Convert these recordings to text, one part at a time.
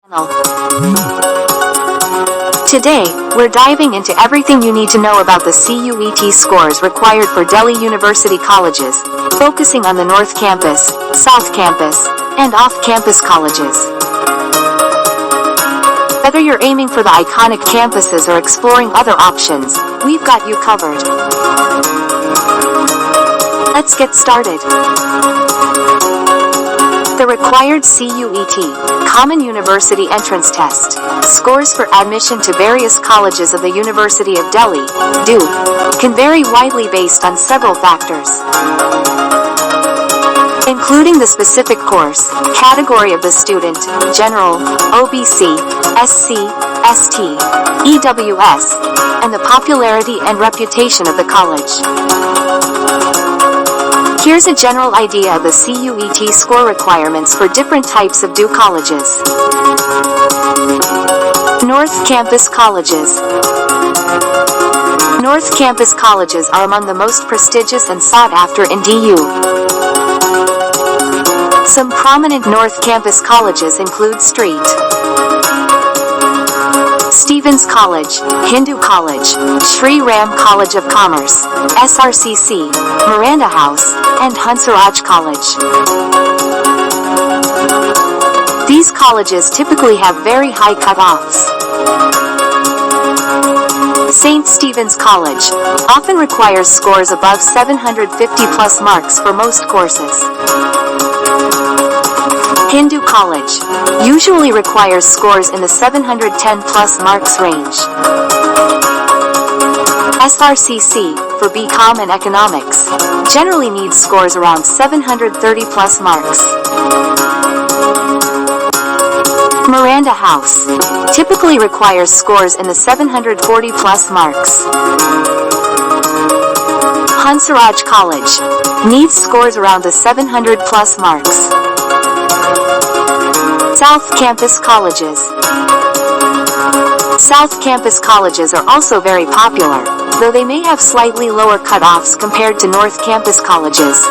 Today, we're diving into everything you need to know about the CUET scores required for Delhi University colleges, focusing on the North Campus, South Campus, and off-campus colleges. Whether you're aiming for the iconic campuses or exploring other options, we've got you covered. Let's get started. The required CUET, Common University Entrance Test, scores for admission to various colleges of the University of Delhi, DU, can vary widely based on several factors, including the specific course, category of the student, general, OBC, SC, ST, EWS, and the popularity and reputation of the college. Here's a general idea of the CUET score requirements for different types of DU colleges. North Campus colleges. North Campus colleges are among the most prestigious and sought after in DU. Some prominent North Campus colleges include St. Stephen's College, Hindu College, Sri Ram College of Commerce, SRCC, Miranda House, and Hansraj College. These colleges typically have very high cutoffs. St. Stephen's College often requires scores above 750 plus marks for most courses. Hindu College usually requires scores in the 710 plus marks range. SRCC, for BCom and Economics, generally needs scores around 730 plus marks. Miranda House typically requires scores in the 740 plus marks. Hansraj College needs scores around the 700 plus marks. South Campus colleges. South Campus colleges are also very popular, though they may have slightly lower cutoffs compared to North Campus colleges.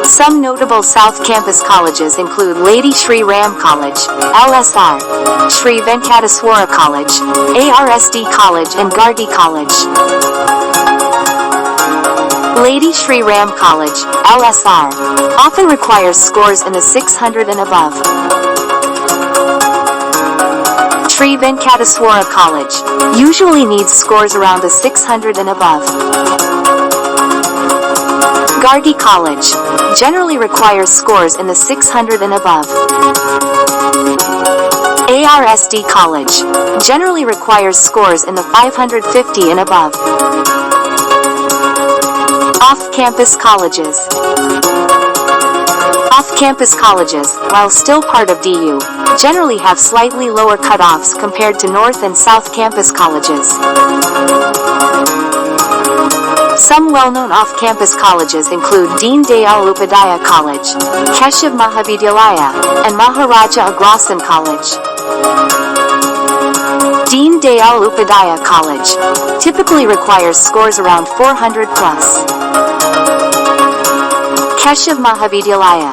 Some notable South Campus colleges include Lady Shri Ram College, LSR, Shri Venkateswara College, ARSD College and Gargi College. Lady Shri Ram College, LSR, often requires scores in the 600 and above. Shri Venkateswara College usually needs scores around the 600 and above. Gargi College generally requires scores in the 600 and above. ARSD College generally requires scores in the 550 and above. Off-campus colleges. Off-campus colleges, while still part of DU, generally have slightly lower cutoffs compared to North and South Campus colleges. Some well-known off-campus colleges include Deen Dayal Upadhyaya College, Keshav Mahavidyalaya, and Maharaja Agrasen College. Deen Dayal Upadhyaya College typically requires scores around 400 plus. Keshav Mahavidyalaya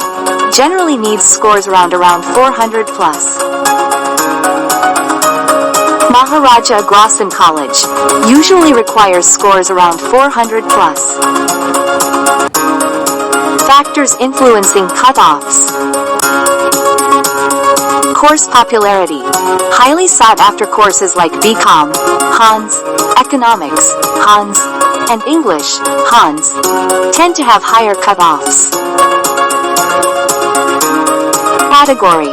generally needs scores around 400 plus. Maharaja Agrasen College usually requires scores around 400 plus. Factors influencing cutoffs. Course popularity. Highly sought after courses like BCom, Hans, Economics, Hans, and English, Hans, tend to have higher cutoffs. Category.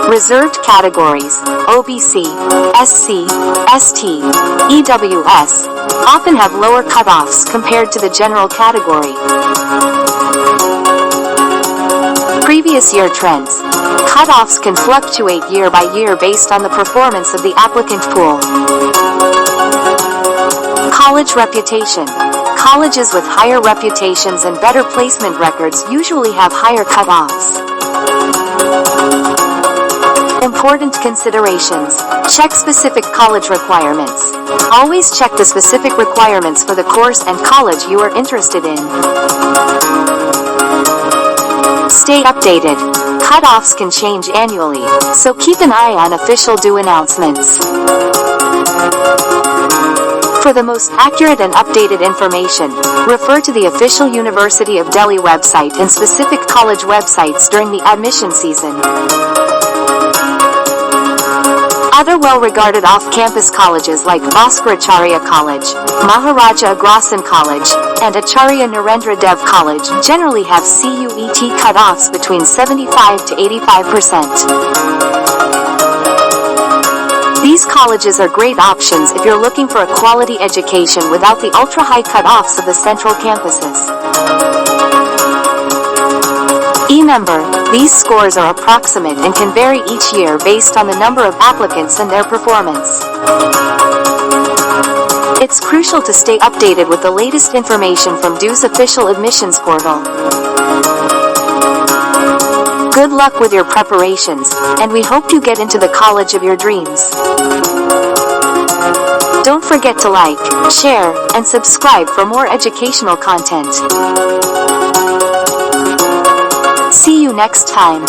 Reserved categories, OBC, SC, ST, EWS, often have lower cutoffs compared to the general category. Previous year trends. Cutoffs can fluctuate year by year based on the performance of the applicant pool. College reputation. Colleges with higher reputations and better placement records usually have higher cutoffs. Important considerations. Check specific college requirements. Always check the specific requirements for the course and college you are interested in. Stay updated. Cutoffs can change annually, so keep an eye on official due announcements. For the most accurate and updated information, refer to the official University of Delhi website and specific college websites during the admission season. Other well-regarded off-campus colleges like Bhaskaracharya College, Maharaja Agrasen College, and Acharya Narendra Dev College generally have CUET cutoffs between 75 to 85%. These colleges are great options if you're looking for a quality education without the ultra-high cutoffs of the central campuses. Remember, these scores are approximate and can vary each year based on the number of applicants and their performance. It's crucial to stay updated with the latest information from DU's official admissions portal. Good luck with your preparations, and we hope you get into the college of your dreams. Don't forget to like, share, and subscribe for more educational content. See you next time.